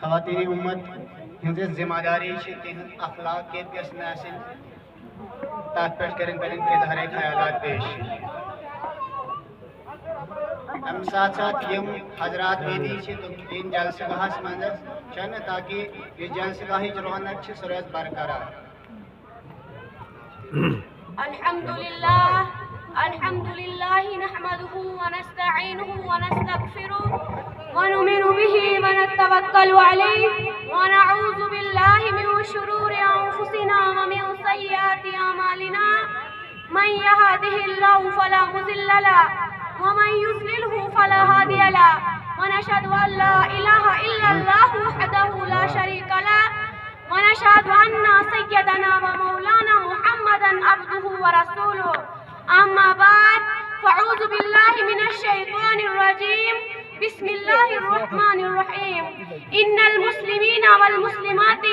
خواتین امت ہندس ذمہ داری تہذ اخلاقیت گھس آسن تر پہ کریں اظہار خیالات پیش ام ساتھ ساتھ یم حضرات ویدی تم ان جلسہ گاہس مز چھ تاکہ یہ جلسہ گاہچ رونق سہ روز برقرار. الحمد لله نحمده ونستعينه ونستغفره ونؤمن به ونتوكل عليه ونعوذ بالله من شرور أنفسنا ومن سيئات أعمالنا من يهده الله فلا مضل له ومن يضلله فلا هادي له ونشهد أن لا إله إلا الله وحده لا شريك له ونشهد أن سيدنا ومولانا محمدا عبده ورسوله. أما بعد فأعوذ بالله من الشيطان الرجيم. بسم الله الرحمن الرحيم. إن المسلمين والمسلمات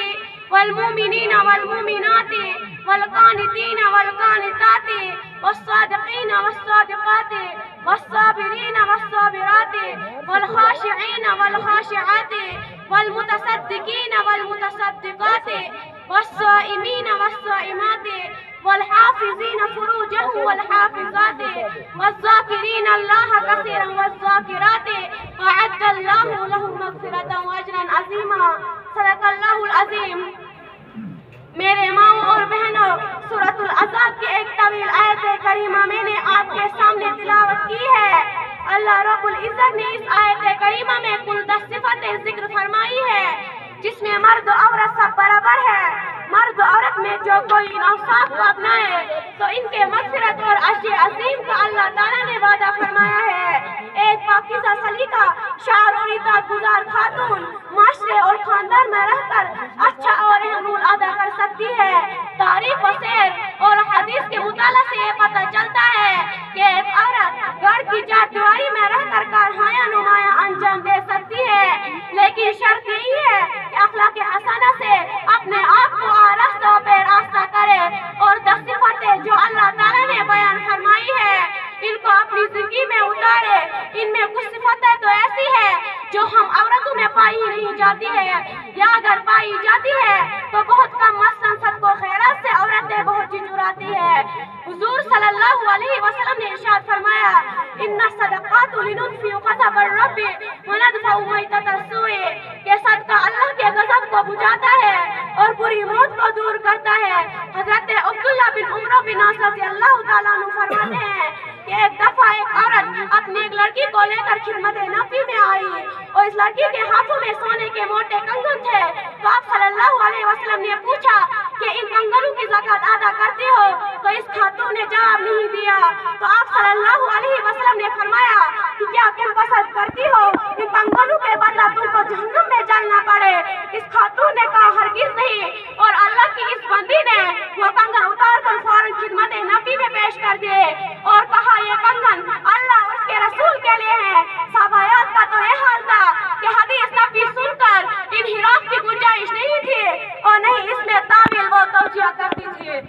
والمؤمنين والمؤمنات والقانتين والقانتات والصادقين والصادقات والصابرين والصابرات والخاشعين والخاشعات والمتصدقين والمتصدقات والصائمين والصائمات والحافظين فروجهم والحافظات والذاكرين الله كثيرا والذاكرات أعد الله لهم مغفرة وأجرا عظيما. صدق الله العظيم. میرے ماؤں اور بہنوں، سورۃ العذاب کی ایک طویل آیت کریمہ میں نے آپ کے سامنے تلاوت کی ہے. اللہ رب العزت نے اس آیت کریمہ میں کل 10 صفتیں ذکر فرمائی ہے جس میں مرد و عورت سب برابر ہے. مرد و عورت میں جو کوئی ان اوصاف کو اپنائے تو ان کے مغفرت اور اجر عظیم کا اللہ تعالیٰ نے وعدہ فرمایا ہے. ایک پاکیزہ سلیقہ شاعر اور اطاعت گزار خاتون معاشرے اور خاندان میں رہ کر اچھا اور اہم رول ادا کر سکتی ہے. تاریخ و سیر اور حدیث کے مطالعہ سے یہ پتہ چلتا ہے کہ ایک عورت گھر کی چار دیواری میں رہ کر کارخانہ نمایاں انجام دے سکتی ہے، لیکن شرط یہی ہے کہ اخلاق حسنہ سے اپنے آپ کو آراستہ و بے راستہ کرے اور 10 صفتیں جو اللہ تعالیٰ نے بیان فرمائی ہے ان کو اپنی زندگی میں اتارے. ان میں کچھ صفتیں تو ایسی ہے جو ہم عورتوں میں پائی نہیں جاتی ہے، یا اگر پائی جاتی ہے تو بہت کم. مثلاً صدقہ و خیرات سے عورتیں بہت جھجھراتی ہے. حضور صلی اللہ علیہ وسلم نے ارشاد فرمایا ان الصدقات لنطفئ غضب الرب وندفع میتۃ السوء کہ صدقہ اللہ کے غضب کو بجھاتا ہے اور بری موت کو دور کرتا ہے. حضرت عبداللہ بن عمر بن عاص رضی اللہ تعالیٰ عنہ فرماتے ہیں کہ ایک دفعہ ایک عورت اپنی ایک لڑکی کو لے کر خدمت نبی میں آئی اور اس لڑکی کے ہاتھوں میں سونے کے موٹے کنگن تھے. تو آپ صلی اللہ علیہ وسلم نے پوچھا کہ ان کنگنوں کی زکوٰۃ ادا کرتے ہو؟ تو اس خاتون نے جواب نہیں دیا. تو آپ صلی اللہ علیہ وسلم نے فرمایا کہ کیا تم پسند کرتی ہو ان کنگنوں کے بدلہ تم کو جہنم میں جلنا پڑے؟ اس خاتون نے کہا ہرگز نہیں. اور اللہ کی اس بندی نے وہ کنگن اتار کر فوراً خدمت نبی میں پیش کر دیے اور کہا یہ کنگن اللہ اور اس کے رسول کے لیے ہے. صحابیات کا تو یہ حال تھا کہ حدیث نبی سن کر انحراف کی گنجائش نہیں تھی اور نہیں اس میں تعویل و توجیہ کرتی تھی.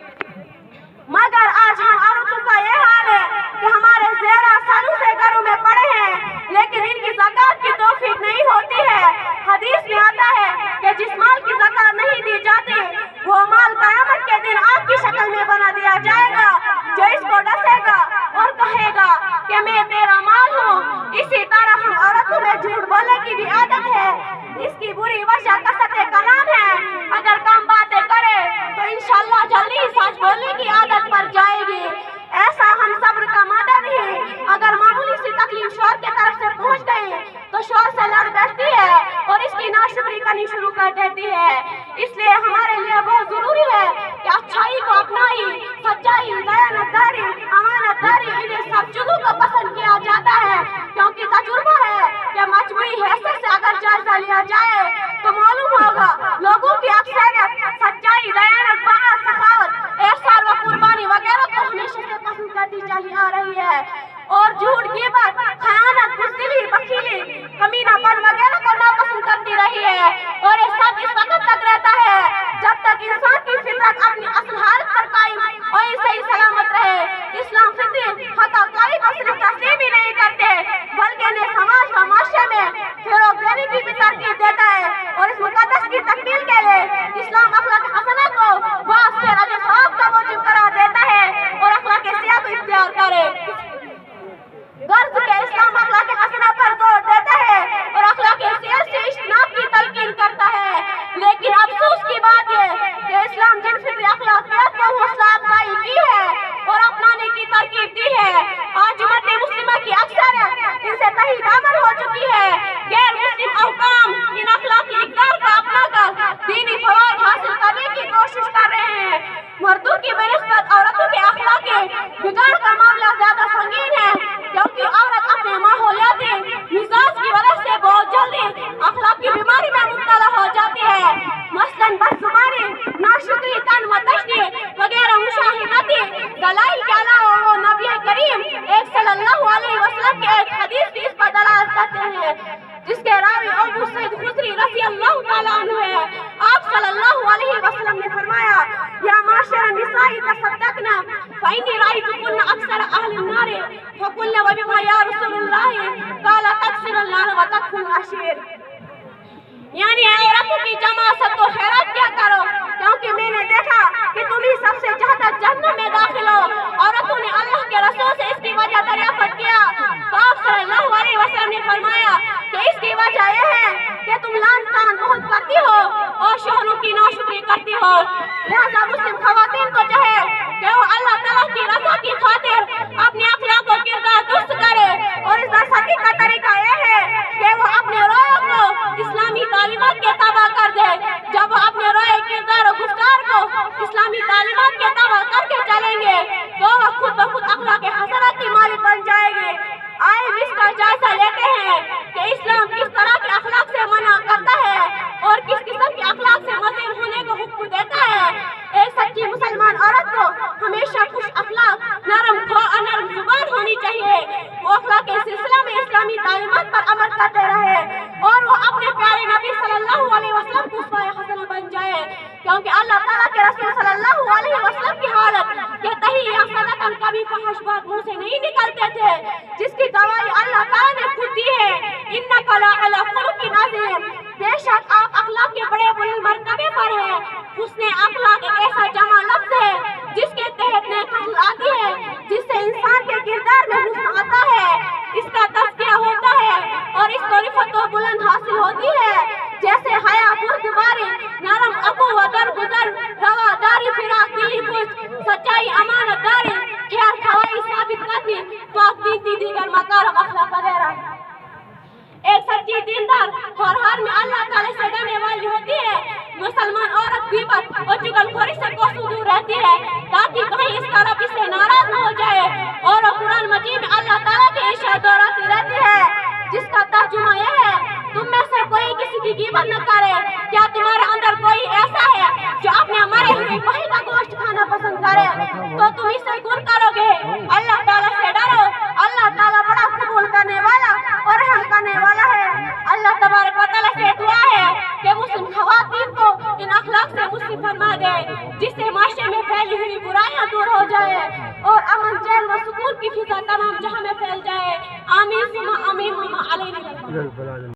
مگر آج ہم عورتوں کا یہ حال ہے کہ ہمارے زیرہ سالوں سے گھروں میں پڑے ہیں لیکن ان کی زکوٰۃ کی توفیق نہیں ہوتی ہے. حدیث میں آتا ہے کہ جس مال کی زکوٰۃ نہیں دی جاتی وہ مال قیامت کے دن آگ کی شکل میں بنا دیا جائے گا. جو اس کو ڈسے گا اور کہے گا کہ میں تیرا مال ہوں. اسی طرح ہم عورتوں میں جھوٹ بولنے کی بھی عادت ہے. اس کی بری وجہ کثرت کلام ہے. اگر کم باتیں کرے تو انشاءاللہ جلدی ہی سچ بولنے کی عادت پڑ جائے گی. ایسا ہم صبر کا مادہ نہیں. اگر معمولی سی تکلیف شوہر کی طرف سے پہنچ گئی تو شوہر سے لڑ بیٹھتی ہے اور اس کی ناشکری کرنی شروع کر دیتی ہے. اس لیے ہمارے لیے بہت ضروری ہے کہ اچھائی کو اپنائی، سچائی، دیانتداری، امانت داری انہیں سب چیزوں کو پسند کیا جاتا ہے کیونکہ تجربہ ہے کہ مجموعی حیثیت سے اگر جائزہ لیا جائے تو معلوم ہوگا لوگوں کی اکثریت سچائی، دیانت، بہار، سخاوت، احسان و قربانی وغیرہ کو ہمیشہ سے پسند کرتی چلی آ رہی ہے اور جھوٹ، غیبت، خیانت، بزدلی، بخیلی، کمینہ پن وغیرہ کو ناپسند کرتی رہی ہے. اور یہ سب اس وقت تک رہتا ہے جب تک انسان کی فطرت اپنی اصل حالت پر قائم اور صحیح سلامت رہے. اسلام فطری حقائق کو صرف تسلیم ہی نہیں کرتے بلکہ انہیں سماج و معاشرے میں فروغ تمام ان اخلاقی اقدار کا اپنا کر دینی فوائد حاصل کرنے کی کوشش کر رہے ہیں۔ مردوں کی بنسبت عورتوں کے اخلاقی بگاڑ کا معاملہ زیادہ سنگین ہے، کیونکہ عورت اپنے ماحولیاتی مزاج کی وجہ سے بہت جلدی اخلاقی بیماری میں مبتلا ہو جاتی ہے، مثلاً بدزبانی، ناشکری، تن و تشدی وغیرہ مشاہداتی دلائل کے علاوہ وہ نبی کریم صلی اللہ علیہ وسلم کے ایک حدیث بھی اس پر دلالت کرتے ہیں، جس کے راوی ابو سعید خدری رضی اللہ تعالیٰ عنہ ہے۔ آپ صلی اللہ علیہ وسلم نے فرمایا، یا معاشر النساء تصدقنا فإنی رأیتکن اکثر اہل النار فقلن وبما یا رسول اللہ قال تکثر اللہ وتکفر العشیر، یعنی اے عورتوں کی جمع سب و خیرات کیا کرو، کیونکہ میں نے دیکھا کہ تم ہی سب سے زیادہ جہنم میں داخل ہو۔ عورتوں نے اللہ کے رسول سے اس کی وجہ دریافت کیا تو آپ صلی اللہ علیہ وسلم نے فرمایا کہ اس کی وجہ یہ ہے کہ تم لعن طعن بہت کرتی ہو اور شوہروں کی ناشکری کرتی ہو۔ لہذا مسلم خواتین کو چاہے کہ وہ اللہ تعالیٰ کی رضا کی خاطر اپنے اخلاق و کردار درست کرے، اور اس درستی کا طریقہ یہ ہے کہ وہ اپنے رویوں کو اسلامی تعلیمات کے تابع کر دے۔ جب وہ اپنے رویے، کردار و گفتار کو اسلامی تعلیمات کے تابع کر کے چلیں گے تو وہ خود بخود اخلاق حسنہ کی مالک بن جائے گی۔ آئے اس کا جائزہ لیتے ہیں کہ اسلام کس طرح کے اخلاق سے منع کرتا ہے اور کس قسم کے اخلاق سے مزین ہونے کو حکم دیتا ہے۔ ایک سچی مسلمان عورت کو ہمیشہ خوش اخلاق، نرم زبان ہونی چاہیے۔ وہ اخلاق کے سلسلہ میں اسلامی تعلیمات پر عمل کرتے رہے اور وہ اپنے پیارے نبی صلی اللہ علیہ وسلم کو اسوہ حسنہ بن جائے، کیونکہ اللہ تعالیٰ کے رسول صلی اللہ علیہ وسلم کی حالت کہ تحی یا صدقاً کبھی فحش بات منہ سے نہیں نکلتے تھے، جس کی گواہی اللہ تعالیٰ نے خود دی ہے، انک لعلی خلق عظیم، بے شک آپ اخلاق کے بڑے بلند مرتبے پر ہیں۔ حسن اخلاق ایک ایسا جمع لفظ ہے جس کے تحت نیک خصلت آتی ہے، جس سے انسان کے کردار میں حسن آتا ہے، اس کا تزکیہ ہوتا ہے اور اس کو رفعت و بلند حاصل ہوتی ہے، جیسے حیا، بردباری، نرم عفو و درگزر، رواداری، فراق دلی، کچھ سچائی، امانت داری، خیر خواہی، ثابت قدمی، پاک دین، دیگر مکارم اخلاق وغیرہ۔ ایک سچی دیندار اور ہر میں اللہ تعالیٰ سے ڈرنے والی ہوتی ہے۔ مسلمان عورت غیبت اور چغلخوری سے کوسوں دور رہتی ہے تاکہ کہیں اس کا رب اس سے ناراض نہ ہو جائے، اور وہ قرآن مجید میں اللہ تعالیٰ کے ارشاد دہراتی رہتی ہے، جس کا ترجمہ یہ ہے، تم میں سے کوئی کسی کی غیبت نہ کرے۔ کیا تمہارے اندر کوئی ایسا ہے جو اپنے مرے ہوئے بھائی کا گوشت کھانا پسند کرے تو تم اس سے گن کرو گے؟ اللہ تعالیٰ سے ڈرو، اللہ تعالیٰ بڑا قبول کرنے والا اور رحم کرنے والا ہے۔ اللہ تبارک و تعالیٰ سے دعا ہے کہ مسلم خواتین کو ان اخلاق سے مسلم فرما دے، جس سے معاشرے میں پھیلی ہوئی برائیاں دور ہو جائے اور امن، چین و سکون کی فضا تمام جہاں میں پھیل جائے۔ آمین ثم آمین وما علینا۔